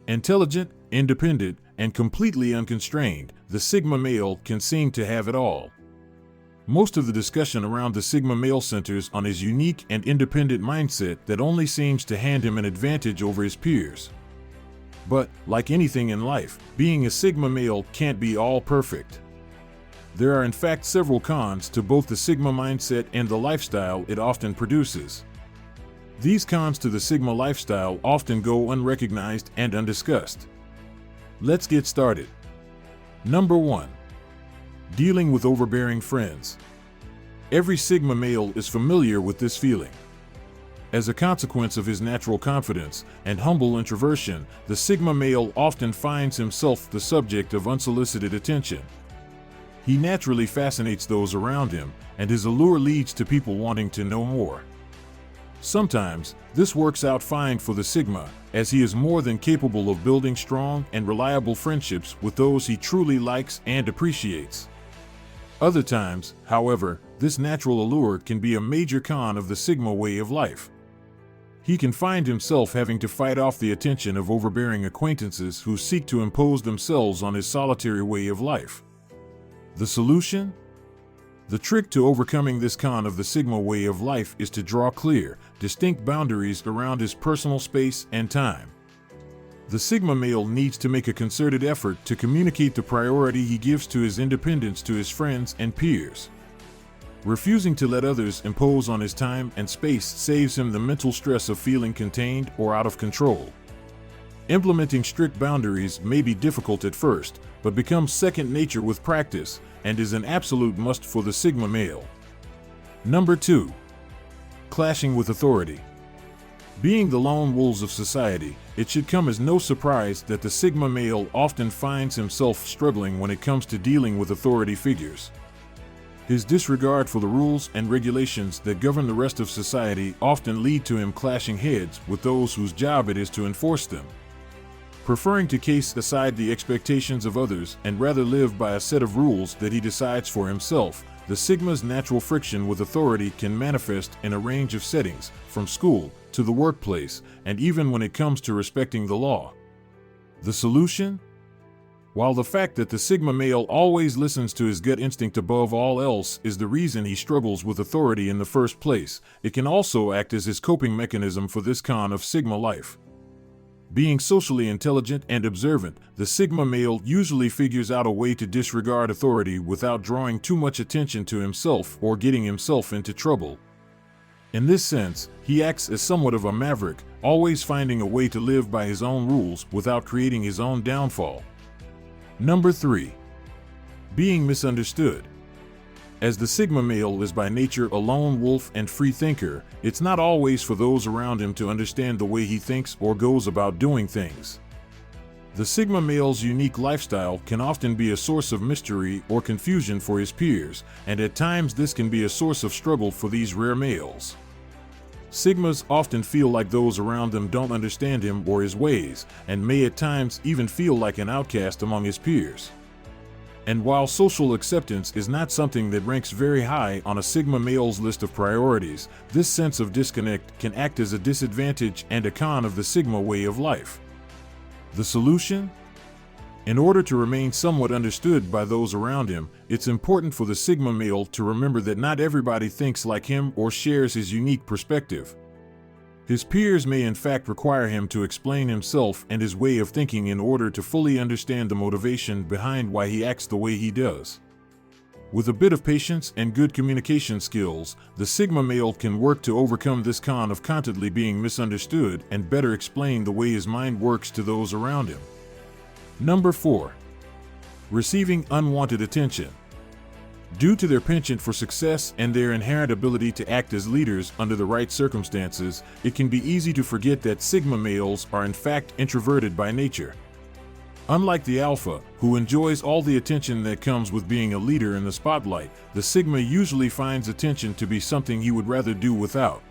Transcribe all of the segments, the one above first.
Intelligent, independent, and completely unconstrained, the Sigma male can seem to have it all. Most of the discussion around the Sigma male centers on his unique and independent mindset that only seems to hand him an advantage over his peers. But, like anything in life, being a Sigma male can't be all perfect. There are in fact several cons to both the Sigma mindset and the lifestyle it often produces. These cons to the Sigma lifestyle often go unrecognized and undiscussed. Let's get started. Number 1. Dealing with overbearing friends. Every Sigma male is familiar with this feeling. As a consequence of his natural confidence and humble introversion, the Sigma male often finds himself the subject of unsolicited attention. He naturally fascinates those around him, and his allure leads to people wanting to know more. Sometimes, this works out fine for the Sigma, as he is more than capable of building strong and reliable friendships with those he truly likes and appreciates. Other times, however, this natural allure can be a major con of the Sigma way of life. He can find himself having to fight off the attention of overbearing acquaintances who seek to impose themselves on his solitary way of life. The solution? The trick to overcoming this con of the Sigma way of life is to draw clear, distinct boundaries around his personal space and time. The Sigma male needs to make a concerted effort to communicate the priority he gives to his independence to his friends and peers. Refusing to let others impose on his time and space saves him the mental stress of feeling contained or out of control. Implementing strict boundaries may be difficult at first, but becomes second nature with practice and is an absolute must for the Sigma male. Number 2. Clashing with authority. Being the lone wolves of society, it should come as no surprise that the Sigma male often finds himself struggling when it comes to dealing with authority figures. His disregard for the rules and regulations that govern the rest of society often lead to him clashing heads with those whose job it is to enforce them. Preferring to cast aside the expectations of others and rather live by a set of rules that he decides for himself, the Sigma's natural friction with authority can manifest in a range of settings, from school to the workplace, and even when it comes to respecting the law. The solution? While the fact that the Sigma male always listens to his gut instinct above all else is the reason he struggles with authority in the first place, it can also act as his coping mechanism for this con of Sigma life. Being socially intelligent and observant, the Sigma male usually figures out a way to disregard authority without drawing too much attention to himself or getting himself into trouble. In this sense, he acts as somewhat of a maverick, always finding a way to live by his own rules without creating his own downfall. Number 3. Being misunderstood. As the Sigma male is by nature a lone wolf and free thinker, it's not always for those around him to understand the way he thinks or goes about doing things. The Sigma male's unique lifestyle can often be a source of mystery or confusion for his peers, and at times this can be a source of struggle for these rare males. Sigmas often feel like those around them don't understand him or his ways, and may at times even feel like an outcast among his peers. And while social acceptance is not something that ranks very high on a Sigma male's list of priorities, this sense of disconnect can act as a disadvantage and a con of the Sigma way of life. The solution? In order to remain somewhat understood by those around him, it's important for the Sigma male to remember that not everybody thinks like him or shares his unique perspective. His peers may in fact require him to explain himself and his way of thinking in order to fully understand the motivation behind why he acts the way he does. With a bit of patience and good communication skills, the Sigma male can work to overcome this con of constantly being misunderstood and better explain the way his mind works to those around him. Number 4. Receiving unwanted attention. Due to their penchant for success and their inherent ability to act as leaders under the right circumstances, it can be easy to forget that Sigma males are in fact introverted by nature. Unlike the Alpha, who enjoys all the attention that comes with being a leader in the spotlight, the Sigma usually finds attention to be something he would rather do without.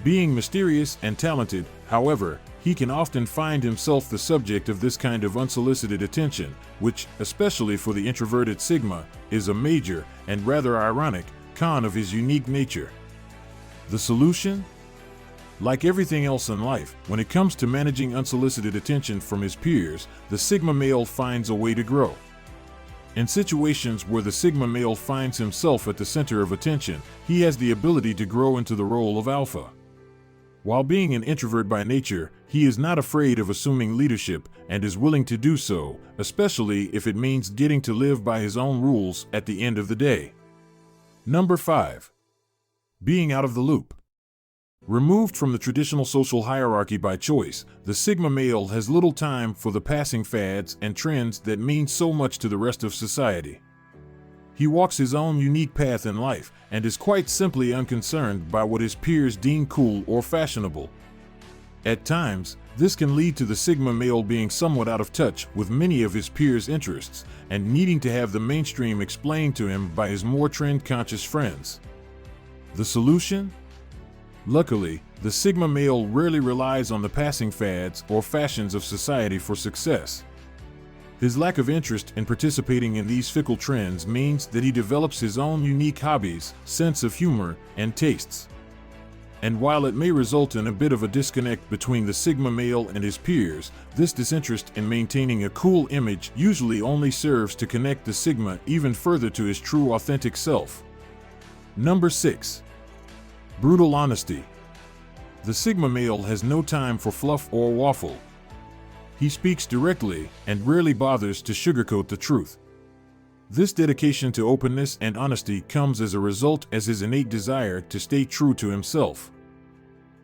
Being mysterious and talented, however, he can often find himself the subject of this kind of unsolicited attention, which, especially for the introverted Sigma, is a major, and rather ironic, con of his unique nature. The solution? Like everything else in life, when it comes to managing unsolicited attention from his peers, the Sigma male finds a way to grow. In situations where the Sigma male finds himself at the center of attention, he has the ability to grow into the role of alpha. While being an introvert by nature, he is not afraid of assuming leadership and is willing to do so, especially if it means getting to live by his own rules at the end of the day. Number 5. Being out of the loop. Removed from the traditional social hierarchy by choice, the Sigma male has little time for the passing fads and trends that mean so much to the rest of society. He walks his own unique path in life and is quite simply unconcerned by what his peers deem cool or fashionable. At times, this can lead to the Sigma male being somewhat out of touch with many of his peers' interests and needing to have the mainstream explained to him by his more trend-conscious friends. The solution? Luckily, the Sigma male rarely relies on the passing fads or fashions of society for success. His lack of interest in participating in these fickle trends means that he develops his own unique hobbies, sense of humor, and tastes. And while it may result in a bit of a disconnect between the Sigma male and his peers, this disinterest in maintaining a cool image usually only serves to connect the Sigma even further to his true authentic self. Number 6. Brutal honesty. The Sigma male has no time for fluff or waffle. He speaks directly and rarely bothers to sugarcoat the truth. This dedication to openness and honesty comes as a result of his innate desire to stay true to himself.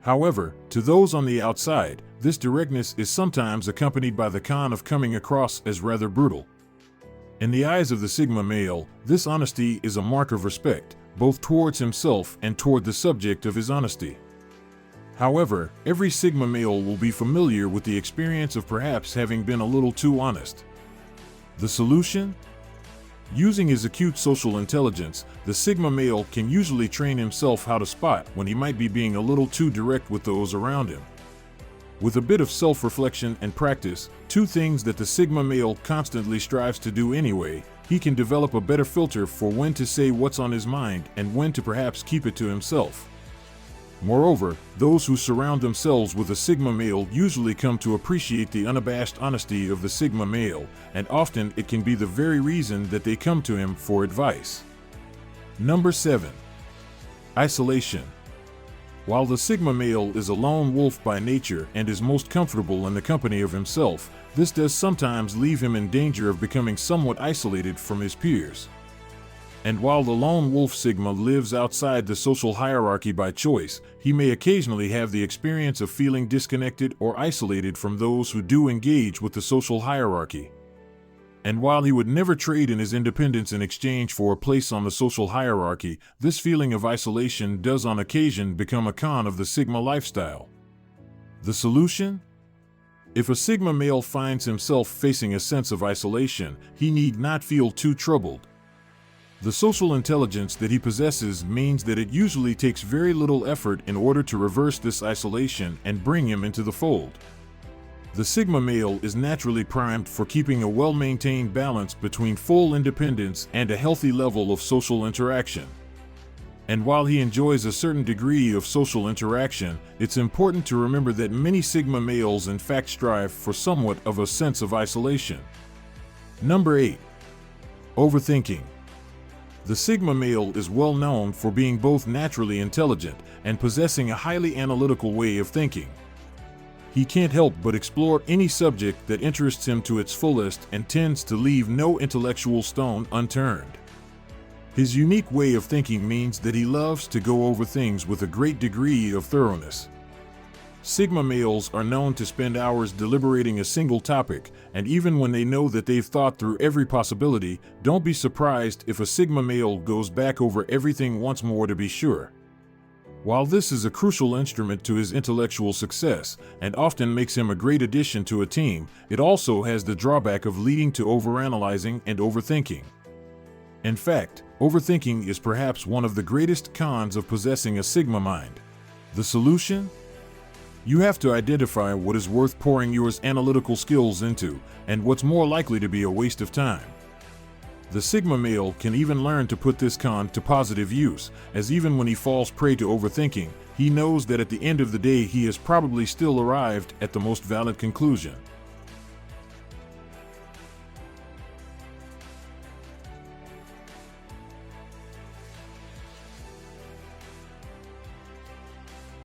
However, to those on the outside, this directness is sometimes accompanied by the con of coming across as rather brutal. In the eyes of the Sigma male, this honesty is a mark of respect, both towards himself and toward the subject of his honesty. However, every Sigma male will be familiar with the experience of perhaps having been a little too honest. The solution? Using his acute social intelligence, the Sigma male can usually train himself how to spot when he might be being a little too direct with those around him. With a bit of self-reflection and practice, two things that the Sigma male constantly strives to do anyway, he can develop a better filter for when to say what's on his mind and when to perhaps keep it to himself. Moreover, those who surround themselves with a Sigma male usually come to appreciate the unabashed honesty of the Sigma male, and often it can be the very reason that they come to him for advice. Number 7. Isolation. While the Sigma male is a lone wolf by nature and is most comfortable in the company of himself, this does sometimes leave him in danger of becoming somewhat isolated from his peers. And while the lone wolf Sigma lives outside the social hierarchy by choice, he may occasionally have the experience of feeling disconnected or isolated from those who do engage with the social hierarchy. And while he would never trade in his independence in exchange for a place on the social hierarchy, this feeling of isolation does on occasion become a con of the Sigma lifestyle. The solution? If a Sigma male finds himself facing a sense of isolation, he need not feel too troubled. The social intelligence that he possesses means that it usually takes very little effort in order to reverse this isolation and bring him into the fold. The Sigma male is naturally primed for keeping a well-maintained balance between full independence and a healthy level of social interaction. And while he enjoys a certain degree of social interaction, it's important to remember that many Sigma males in fact strive for somewhat of a sense of isolation. Number 8. Overthinking. The Sigma male is well known for being both naturally intelligent and possessing a highly analytical way of thinking. He can't help but explore any subject that interests him to its fullest and tends to leave no intellectual stone unturned. His unique way of thinking means that he loves to go over things with a great degree of thoroughness. Sigma males are known to spend hours deliberating a single topic, and even when they know that they've thought through every possibility, don't be surprised if a Sigma male goes back over everything once more to be sure. While this is a crucial instrument to his intellectual success, and often makes him a great addition to a team, it also has the drawback of leading to overanalyzing and overthinking. In fact, overthinking is perhaps one of the greatest cons of possessing a Sigma mind. The solution? You have to identify what is worth pouring your analytical skills into, and what's more likely to be a waste of time. The Sigma male can even learn to put this con to positive use, as even when he falls prey to overthinking, he knows that at the end of the day he has probably still arrived at the most valid conclusion.